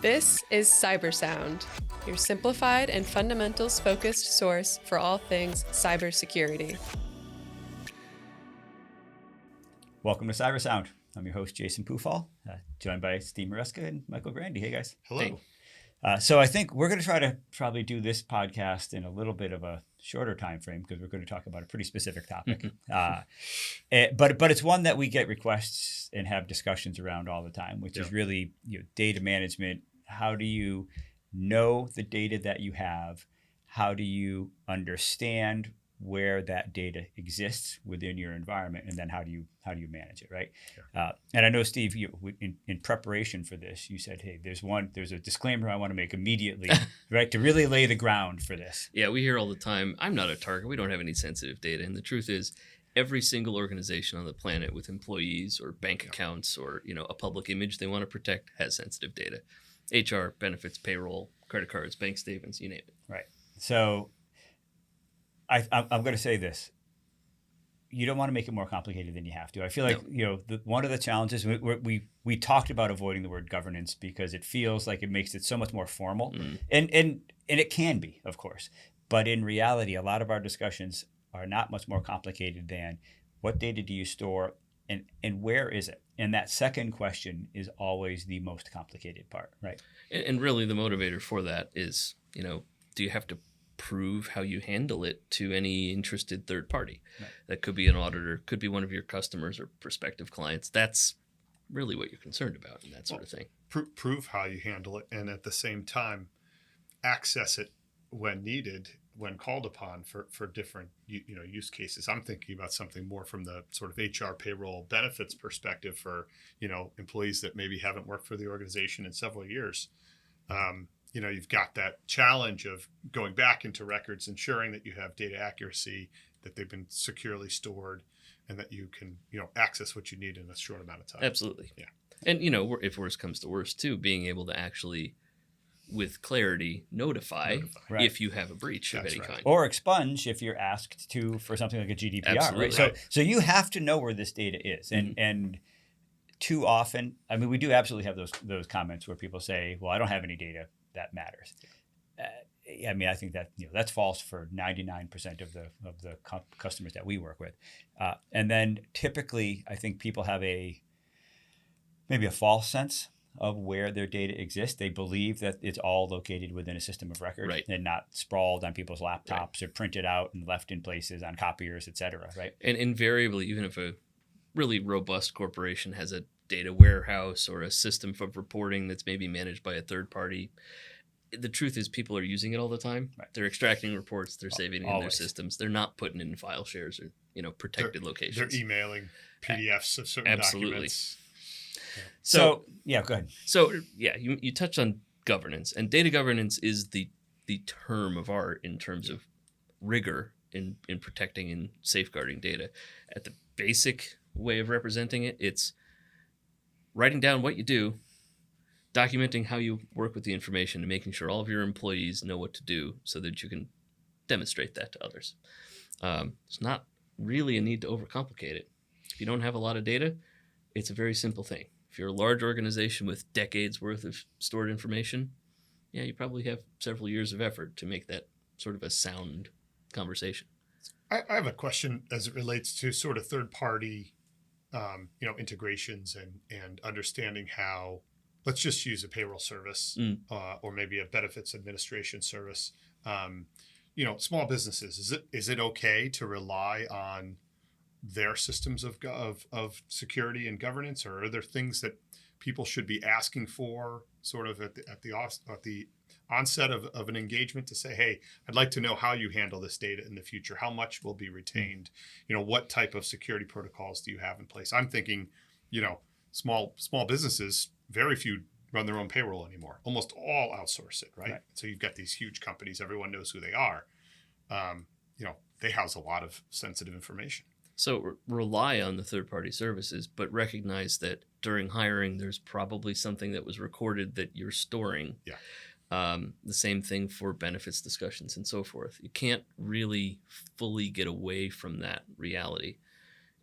This is CyberSound, your simplified and fundamentals-focused source for all things cybersecurity. Welcome to CyberSound. I'm your host, Jason Pitfalls, joined by Steve Maresca and Michael Grandy. Hey, guys. Hello. So I think we're going to try to probably do this podcast in a little bit of a shorter time frame because we're going to talk about a pretty specific topic. But it's one that we get requests and have discussions around all the time, which is really data management. How do you know the data that you have? How do you understand where that data exists within your environment, and then how do you manage it, right? Sure. And I know, Steve, in preparation for this, you said, "Hey, there's a disclaimer I want to make immediately, right, to really lay the ground for this." Yeah, we hear all the time, "I'm not a target. We don't have any sensitive data." And the truth is, every single organization on the planet with employees or bank accounts or a public image they want to protect has sensitive data: HR, benefits, payroll, credit cards, bank statements, you name it. Right. So I'm going to say this. You don't want to make it more complicated than you have to. I feel like one of the challenges we talked about avoiding the word governance because it feels like it makes it so much more formal, and it can be, of course. But in reality, a lot of our discussions are not much more complicated than what data do you store and where is it? And that second question is always the most complicated part, right? And really, the motivator for that is do you have to prove how you handle it to any interested third party? Right. That could be an auditor, could be one of your customers or prospective clients. That's really what you're concerned about and that sort of thing. Prove how you handle it, and at the same time access it when needed, when called upon for different use cases. I'm thinking about something more from the sort of HR, payroll, benefits perspective for employees that maybe haven't worked for the organization in several years. You've got that challenge of going back into records, ensuring that you have data accuracy, that they've been securely stored, and that you can, access what you need in a short amount of time. Absolutely. Yeah. And, if worse comes to worse, too, being able to actually, with clarity, notify right. if you have a breach of any kind. Or expunge if you're asked to for something like a GDPR. Absolutely. Right? So you have to know where this data is. And too often, I mean, we do absolutely have those comments where people say, well, I don't have any data that matters. I think that that's false for 99% of the customers that we work with. And then typically, I think people have maybe a false sense of where their data exists. They believe that it's all located within a system of record, right, and not sprawled on people's laptops, right, or printed out and left in places on copiers, et cetera, right? And invariably, even if a really robust corporation has a data warehouse or a system of reporting that's maybe managed by a third party, the truth is people are using it all the time. Right. They're extracting reports, they're saving it in their systems. They're not putting it in file shares or protected locations. They're emailing PDFs of certain documents. So go ahead. So you touched on governance, and data governance is the term of art in terms of rigor in protecting and safeguarding data. At the basic way of representing it, it's writing down what you do, documenting how you work with the information, and making sure all of your employees know what to do so that you can demonstrate that to others. It's not really a need to overcomplicate it. If you don't have a lot of data, it's a very simple thing. If you're a large organization with decades worth of stored information, you probably have several years of effort to make that sort of a sound conversation. I have a question as it relates to sort of third-party integrations and understanding how, let's just use a payroll service or maybe a benefits administration service. Small businesses, is it okay to rely on their systems of security and governance, or are there things that people should be asking for sort of at the onset of an engagement to say, hey, I'd like to know how you handle this data in the future, how much will be retained, what type of security protocols do you have in place? I'm thinking, small businesses, very few run their own payroll anymore. Almost all outsource it, right? So you've got these huge companies, everyone knows who they are. They house a lot of sensitive information. So rely on the third-party services, but recognize that during hiring, there's probably something that was recorded that you're storing. Yeah. The same thing for benefits discussions and so forth. You can't really fully get away from that reality.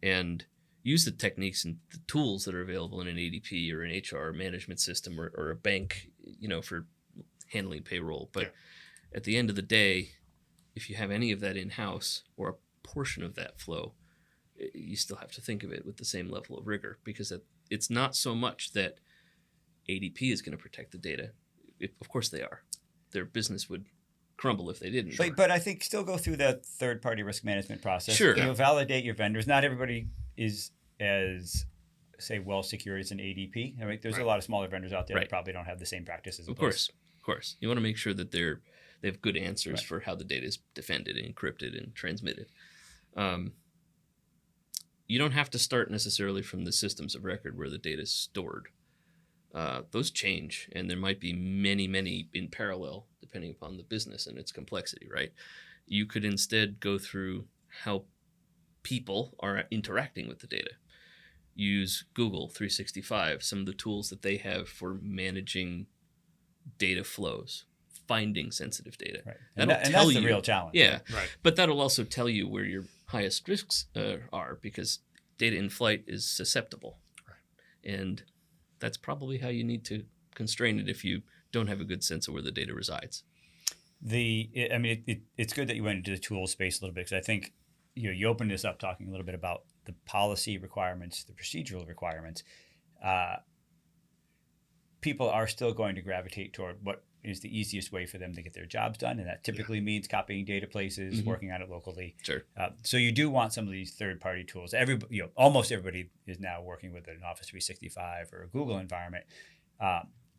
And use the techniques and the tools that are available in an ADP or an HR management system or a bank, for handling payroll. But at the end of the day, if you have any of that in-house or a portion of that flow, you still have to think of it with the same level of rigor, because it's not so much that ADP is going to protect the data. Of course they are. Their business would crumble if they didn't. But I think still go through the third-party risk management process. Sure. Validate your vendors. Not everybody is as, say, well secured as an ADP. I mean, there's a lot of smaller vendors out there that probably don't have the same practices. Of course. You want to make sure that they have good answers for how the data is defended and encrypted and transmitted. You don't have to start necessarily from the systems of record where the data is stored. Those change, and there might be many, many in parallel, depending upon the business and its complexity, right? You could instead go through how people are interacting with the data. Use Google 365, some of the tools that they have for managing data flows, finding sensitive data. Right. And that's the real challenge. Yeah. Right. But that'll also tell you where your highest risks are, because data in flight is susceptible. Right. And that's probably how you need to constrain it if you don't have a good sense of where the data resides. It's good that you went into the tool space a little bit, because I think you opened this up talking a little bit about the policy requirements, the procedural requirements. People are still going to gravitate toward what is the easiest way for them to get their jobs done, and that typically means copying data places, working on it locally. Sure. So you do want some of these third-party tools. Almost everybody is now working with an Office 365 or a Google environment.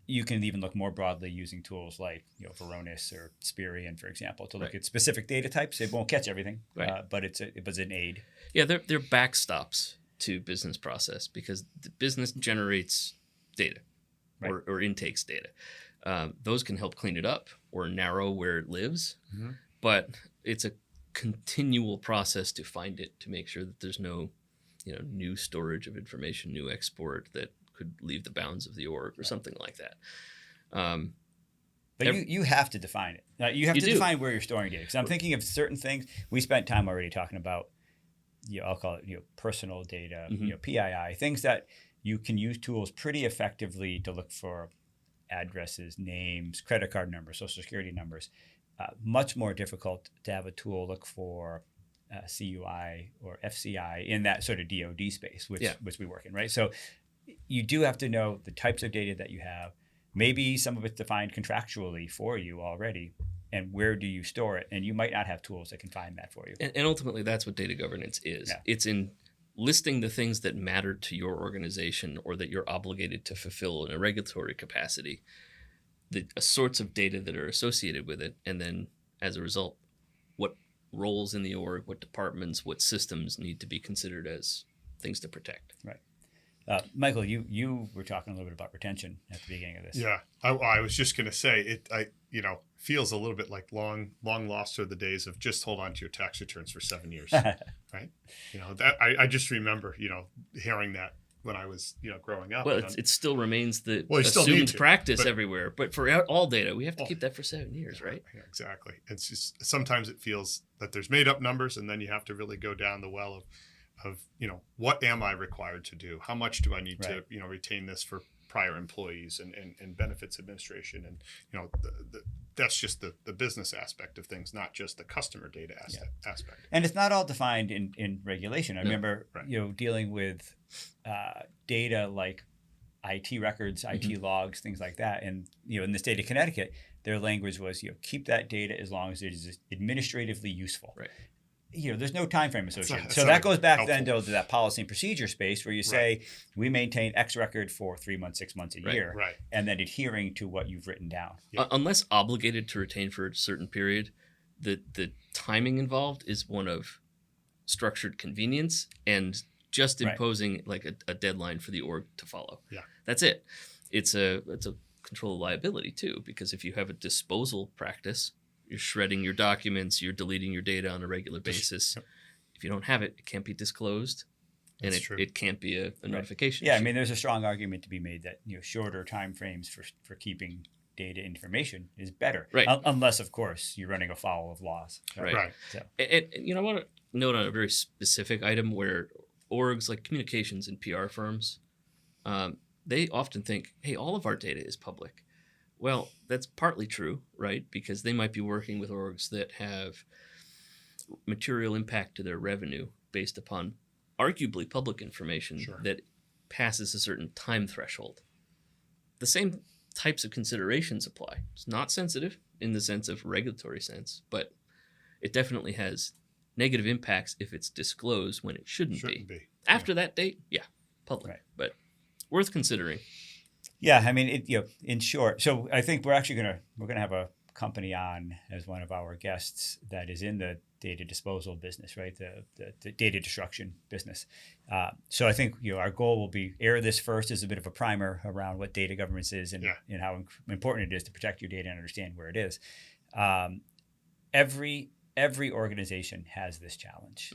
You can even look more broadly using tools like Varonis or Spirion, for example, to look at specific data types. It won't catch everything, but it was an aid. Yeah, they're backstops to business process, because the business generates data or intakes data. Those can help clean it up or narrow where it lives, but it's a continual process to find it, to make sure that there's no, new storage of information, new export that could leave the bounds of the org or something like that. But you have to define it. You have to define where you're storing data. Because I'm thinking of certain things. We spent time already talking about, I'll call it, personal data, PII, things that you can use tools pretty effectively to look for addresses, names, credit card numbers, social security numbers. Much more difficult to have a tool look for CUI or FCI in that sort of DoD space, which we work in, right? So you do have to know the types of data that you have. Maybe some of it's defined contractually for you already, and where do you store it? And you might not have tools that can find that for you. And ultimately, that's what data governance is. Yeah. It's in listing the things that matter to your organization or that you're obligated to fulfill in a regulatory capacity, the sorts of data that are associated with it, and then as a result, what roles in the org, what departments, what systems need to be considered as things to protect. Right. Michael, you were talking a little bit about retention at the beginning of this. Yeah, I was just going to say it. Feels a little bit like long lost are the days of just hold on to your tax returns for 7 years, right? That I just remember hearing that when I was growing up. Well, it still remains the assumed practice everywhere, but for all data, we have to keep that for 7 years, right? Yeah, exactly. It's just sometimes it feels that there's made up numbers, and then you have to really go down the well of what am I required to do? How much do I need to retain this for prior employees and benefits administration, and that's just the business aspect of things, not just the customer data aspect. And it's not all defined in regulation. I remember dealing with data like IT records, IT logs, things like that, and in the state of Connecticut, their language was keep that data as long as it is administratively useful. Right. There's no time frame associated. So that goes back then to that policy and procedure space where you say we maintain X record for 3 months, 6 months, a year, and then adhering to what you've written down. Unless obligated to retain for a certain period, the timing involved is one of structured convenience and just imposing like a deadline for the org to follow. Yeah, that's it. It's a control of liability too, because if you have a disposal practice, you're shredding your documents, you're deleting your data on a regular basis. Yep. If you don't have it, it can't be disclosed, and it can't be a notification. Yeah, issue. I mean, there's a strong argument to be made that shorter time frames for keeping data information is better, right? Unless, of course, you're running afoul of laws. Right. So. And I want to note on a very specific item where orgs like communications and PR firms, they often think, hey, all of our data is public. Well, that's partly true, right? Because they might be working with orgs that have material impact to their revenue based upon arguably public information that passes a certain time threshold. The same types of considerations apply. It's not sensitive in the sense of regulatory sense, but it definitely has negative impacts if it's disclosed when it shouldn't be. After that date, public, but worth considering. Yeah, I mean, in short, so I think we're gonna have a company on as one of our guests that is in the data disposal business, right? The data destruction business. So I think our goal will be air this first as a bit of a primer around what data governance is and how important it is to protect your data and understand where it is. Every organization has this challenge.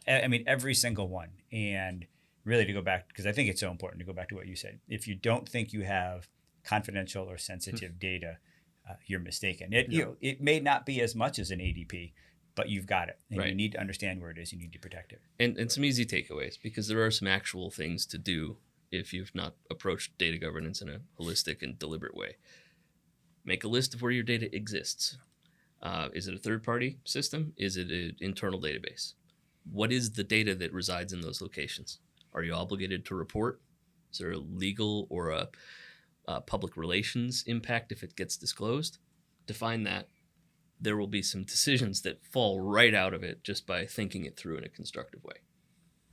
I mean, every single one. And really to go back, because I think it's so important to go back to what you said. If you don't think you have confidential or sensitive data, you're mistaken. It may not be as much as an ADP, but you've got it. And you need to understand where it is. You need to protect it. And some easy takeaways, because there are some actual things to do if you've not approached data governance in a holistic and deliberate way. Make a list of where your data exists. Is it a third-party system? Is it an internal database? What is the data that resides in those locations? Are you obligated to report? Is there a legal or a public relations impact if it gets disclosed? Define that. There will be some decisions that fall right out of it just by thinking it through in a constructive way.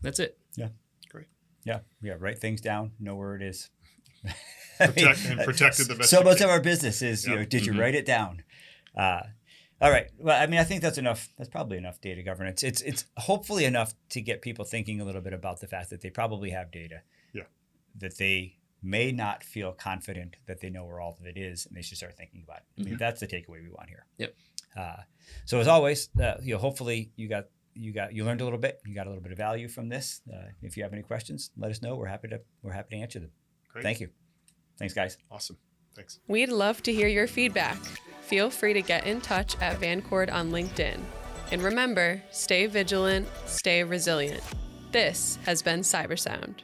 That's it. Yeah. Great. Yeah. Write things down. Know where it is. Protected the best. So much of our business is, did you write it down? All right. Well, I mean, I think that's enough. That's probably enough data governance. It's hopefully enough to get people thinking a little bit about the fact that they probably have data. That they may not feel confident that they know where all of it is, and they should start thinking about it. I mean, that's the takeaway we want here. Yep. So as always, hopefully you learned a little bit. You got a little bit of value from this. If you have any questions, let us know. We're happy to answer them. Great. Thank you. Thanks, guys. Awesome. Thanks. We'd love to hear your feedback. Feel free to get in touch at Vancord on LinkedIn. And remember, stay vigilant, stay resilient. This has been CyberSound.